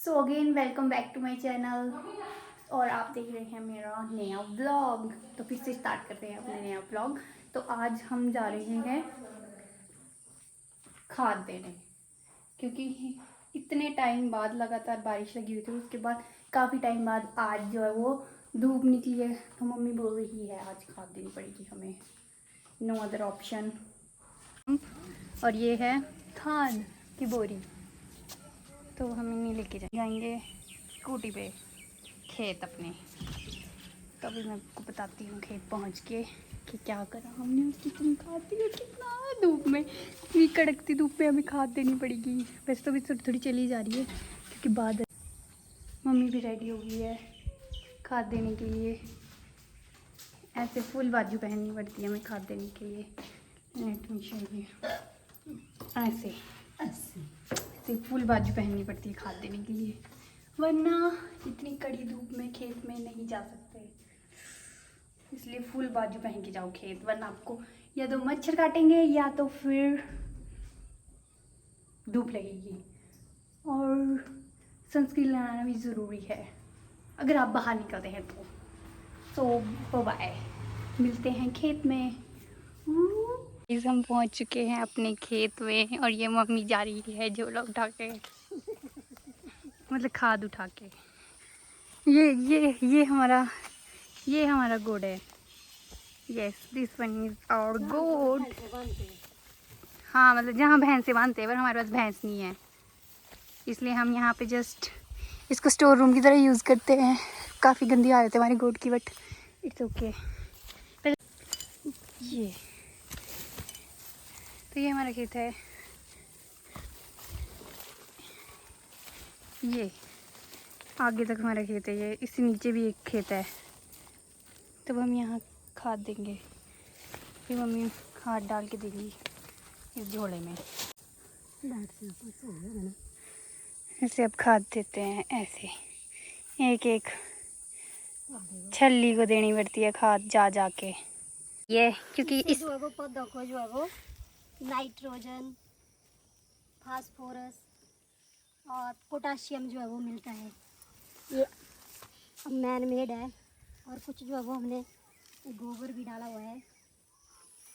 So again welcome back to my channel और आप देख रहे हैं मेरा नया व्लॉग। तो फिर से स्टार्ट करते हैं अपना नया व्लॉग। तो आज हम जा रहे हैं खाद देने, क्योंकि इतने टाइम बाद लगातार बारिश लगी हुई थी, उसके बाद काफ़ी टाइम बाद आज जो है वो धूप निकली है। तो मम्मी बोल रही है आज खाद देनी पड़ेगी हमें, नो अदर ऑप्शन। और ये है खाद की बोरी, तो हम इन्हें लेके जाएंगे स्कूटी पे खेत अपने। तो अभी मैं आपको बताती हूँ खेत पहुँच के कि क्या करा हमने। उसकी तुम खाती है कितना धूप में, इतनी कड़कती धूप में हमें खाद देनी पड़ेगी। वैसे तो अभी थोड़ी थोड़ी चली जा रही है क्योंकि बादल। मम्मी भी रेडी हो गई है खाद देने के लिए। ऐसे फुल बाजू पहननी पड़ती है हमें खाद देने के लिए। नेट में चाहिए ऐसे ऐसे फुल बाजू पहननी पड़ती है खाद देने के लिए, वरना इतनी कड़ी धूप में खेत में नहीं जा सकते। इसलिए फुल बाजू पहन के जाओ खेत, वरना आपको या तो मच्छर काटेंगे या तो फिर धूप लगेगी। और सनस्क्रीन लगाना भी ज़रूरी है अगर आप बाहर निकलते हैं तो। सो बाय, मिलते हैं खेत में। हम पहुंच चुके हैं अपने खेत में और ये मम्मी जा रही है झोला उठा के, मतलब खाद उठा के। ये हमारा गोड है। Yes, this one is our god. हाँ, मतलब जहाँ भैंसे बांधते हैं, पर हमारे पास भैंस नहीं है, इसलिए हम यहाँ पे जस्ट इसको स्टोर रूम की तरह यूज़ करते हैं। काफ़ी गंदी हालत है हमारी गोड की, बट इट्स ओके। ये तो ये हमारा खेत है। ये आगे तक हमारा खेत है, ये इससे नीचे भी एक खेत है। तब हम यहाँ खाद देंगे, फिर मम्मी खाद डाल के देगी इस झोले में। ऐसे अब खाद देते हैं, ऐसे एक एक छल्ली को देनी पड़ती है खाद जा जा के। ये क्योंकि इस जो है वो पौधों को जो है वो नाइट्रोजन, फास्फोरस और पोटाशियम जो है वो मिलता है। ये मैन मेड है। और कुछ जो है वो हमने गोबर भी डाला हुआ है,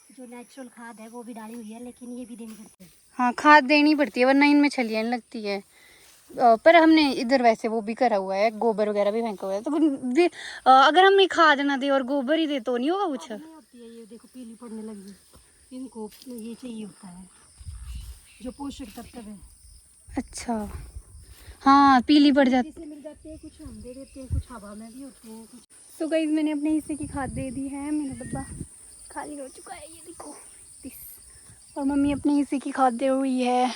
जो नेचुरल खाद है वो भी डाली हुई है, लेकिन ये भी देनी पड़ती है। हाँ, खाद देनी पड़ती है वरना इनमें छलियाँ लगती है। पर हमने इधर वैसे वो भी करा हुआ है, गोबर वगैरह भी फेंका हुआ है। तो अगर हम खाद ना दे और गोबर ही दे तो नहीं होगा कुछ। नहीं होती है, ये देखो पीली पड़ने लगी। इनको ये चाहिए होता है जो पोषक तत्व है। अच्छा, हाँ, पीली पड़ जाती से मिल जाते हैं, कुछ हम दे देते हैं, कुछ हवा में भी होते हैं कुछ। तो गाइस मैंने अपने हिस्से की खाद दे दी है, मेरा डब्बा खाली हो चुका है, ये देखो दिस। और मम्मी अपने हिस्से की खाद दे रही है,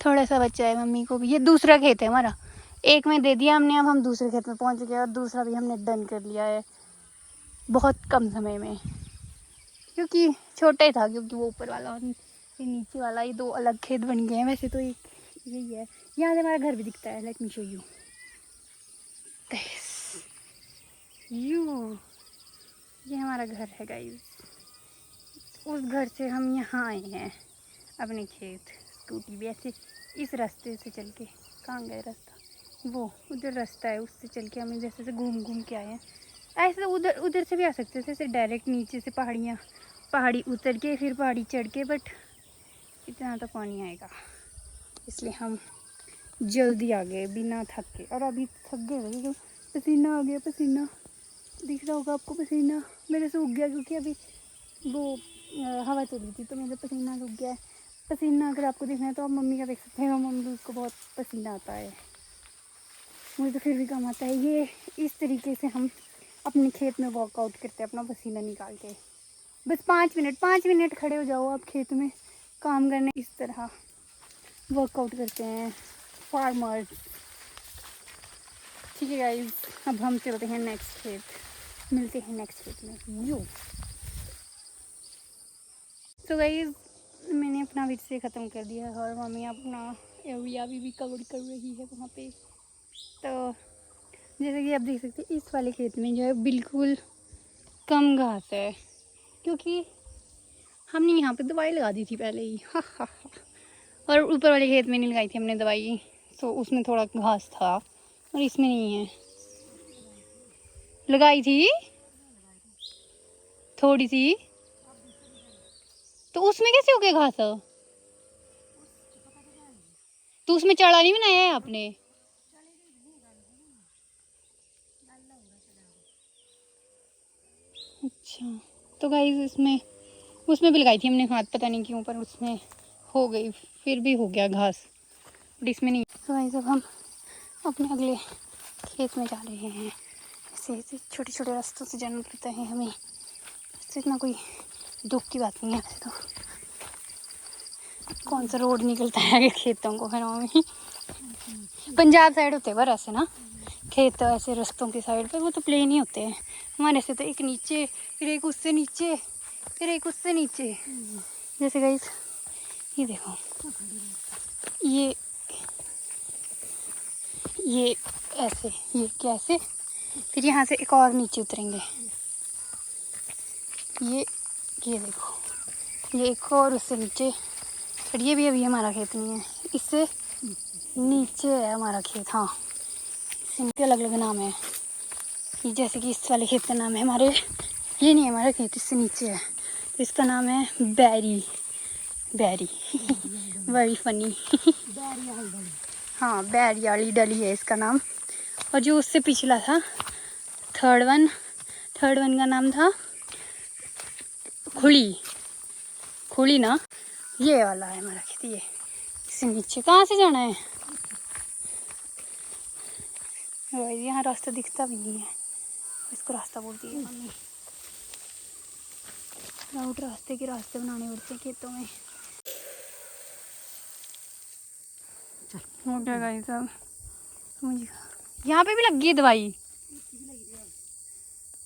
थोड़ा सा बच्चा है मम्मी को भी। ये दूसरा खेत है हमारा, एक में दे दिया हमने, अब हम दूसरे खेत में पहुंच गए और दूसरा भी हमने डन कर लिया है बहुत कम समय में, क्योंकि छोटा ही था। क्योंकि वो ऊपर वाला और ये नीचे वाला, ये दो अलग खेत बन गए हैं। वैसे तो एक यही है, यहाँ से हमारा घर भी दिखता है। लेट मी शो यू ये हमारा घर है गाइस। उस घर से हम यहाँ आए हैं अपने खेत स्कूटी भी ऐसे इस रास्ते से चल के। कहाँ गया रास्ता, वो उधर रास्ता है, उससे चल के हम जैसे से घूम घूम के आए हैं। ऐसे तो उधर उधर से भी आ सकते थे, ऐसे डायरेक्ट नीचे से पहाड़ी उतर के फिर पहाड़ी चढ़ के, बट इतना तो पानी आएगा, इसलिए हम जल्दी आ गए बिना थक के। और अभी थक गए तो पसीना आ गया, पसीना दिख रहा होगा आपको, पसीना मेरे से उग गया क्योंकि अभी वो हवा चली थी तो मेरा पसीना सूख गया है। पसीना अगर आपको देखना है तो आप मम्मी का देख सकते हैं, मम्मी को बहुत पसीना आता है, मुझे तो फिर भी कम आता है। ये इस तरीके से हम अपने खेत में वर्कआउट करते हैं अपना पसीना निकाल के। बस 5 मिनट खड़े हो जाओ आप खेत में काम करने, इस तरह वर्कआउट करते हैं फार्मर्स। ठीक है गाइज, अब हम चलते हैं नेक्स्ट खेत, मिलते हैं नेक्स्ट खेत में। यू तो गाइज मैंने अपना विषय ख़त्म कर दिया है और मम्मी अपना एरिया भी कवर कर रही है वहाँ पे। तो जैसे कि आप देख सकते हैं इस वाले खेत में जो है बिल्कुल कम घास है, क्योंकि हमने यहाँ पे दवाई लगा दी थी पहले ही। हा हा हा। और ऊपर वाले खेत में नहीं लगाई थी हमने दवाई, तो उसमें थोड़ा घास था और इसमें नहीं है। लगाई थी थोड़ी सी, तो उसमें कैसे हो गया घास? तो उसमें चढ़ा नहीं बनाया है आपने? अच्छा, तो गाइस इसमें उसमें भी लगाई थी हमने खाद, पता नहीं क्यों, पर उसमें हो गई, फिर भी हो गया घास, बट इसमें नहीं। तो गाइस अब हम अपने अगले खेत में जा रहे हैं। ऐसे ऐसे छोटे छोटे रास्तों से जाना पड़ता है हमें, इससे इतना कोई दुख की बात नहीं है। वैसे तो कौन सा रोड निकलता है आगे खेतों को, है ना मम्मी? पंजाब साइड होते हैं पर ऐसे ना खेत, ऐसे रास्तों की साइड पे वो तो प्लेन ही होते हैं। हमारे से तो एक नीचे, फिर एक उससे नीचे, फिर एक उससे नीचे। जैसे गाइस ये देखो, ये ऐसे, ये कैसे, फिर यहाँ से एक और नीचे उतरेंगे। ये देखो, ये एक और उससे नीचे, पर ये भी अभी हमारा खेत नहीं है, इससे नीचे है हमारा खेत। हाँ, इनके अलग अलग नाम है। ये जैसे कि इस वाले खेत का नाम है हमारे, ये नहीं है हमारा खेत, इससे नीचे है, तो इसका नाम है बैरी वेरी फनी। हाँ, बैरियाली डली है इसका नाम। और जो उससे पिछला था थर्ड वन का नाम था खुली ना, ये वाला है हमारा खेत। ये इससे नीचे कहाँ से जाना है? यहाँ रास्ता दिखता भी नहीं है, इसको रास्ता बोलती है मम्मी। राउट रास्ते के रास्ते बनाने पड़ते हैं खेतों में। हो गया गाइस, अब मुझे यहाँ पे भी लग गई है दवाई।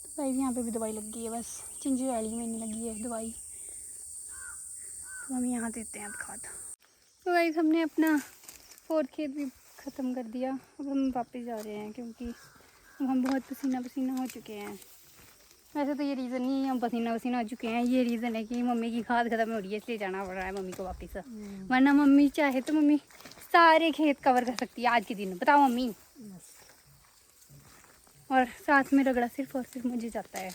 तो गाइस यहाँ पे भी दवाई लग गई है, बस चिंजी वैली में नहीं लगी है दवाई, तो हम यहाँ देते हैं अब खाद। तो गाइस हमने अपना 4th खेत भी ख़त्म कर दिया। अब हम वापस जा रहे हैं क्योंकि अब हम बहुत पसीना हो चुके हैं। वैसे तो ये रीज़न नहीं है हम पसीना हो चुके हैं, ये रीज़न है कि मम्मी की खाद ख़त्म हो रही है, इसलिए जाना पड़ रहा है मम्मी को वापस। वरना मम्मी चाहे तो मम्मी सारे खेत कवर कर सकती है आज के दिन, बताओ मम्मी। और साथ में रगड़ा सिर्फ और सिर्फ मुझे जाता है,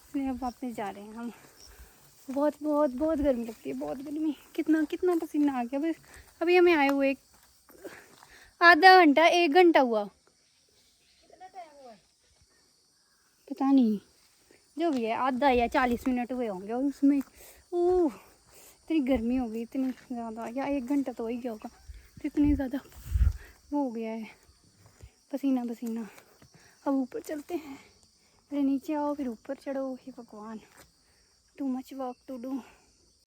इसलिए अब वापस जा रहे हैं हम। बहुत बहुत बहुत गर्मी लगती है, बहुत गर्मी। कितना पसीना आ गया बस। अभी हमें आए हुए आधा घंटा 1 घंटा हुआ, पता नहीं, जो भी है आधा या 40 मिनट हुए होंगे। और उसमें इतनी गर्मी हो गई, इतनी ज़्यादा, या 1 घंटा तो हो ही गया होगा, तो इतनी ज़्यादा वो हो गया है पसीना। अब ऊपर चलते हैं, पहले नीचे आओ फिर ऊपर चढ़ो, हे भगवान, too much work to do.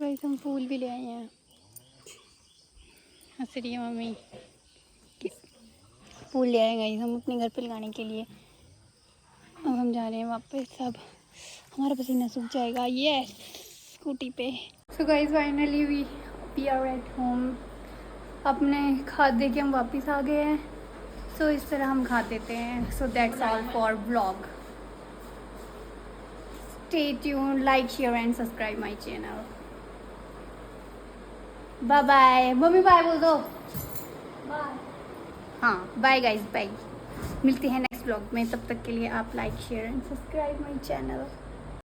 Guys हम फूल भी ले आए हैं, हंस रही है मम्मी। फूल ले आए गाइस हम अपने घर पे लगाने के लिए। अब हम जा रहे हैं वापस, अब हमारा पसीना सूख जाएगा। ये स्कूटी पे। So guys finally we are at home. अपने खाद दे के हम वापस आ गए हैं। सो इस तरह हम खा देते हैं। So that's all for vlog. Stay tuned, like share and subscribe my channel. Bye bye mummy, bye बोल दो। बाय। हाँ बाय गाइस, बाय। मिलते हैं नेक्स्ट व्लॉग में, तब तक के लिए आप like share and subscribe my channel.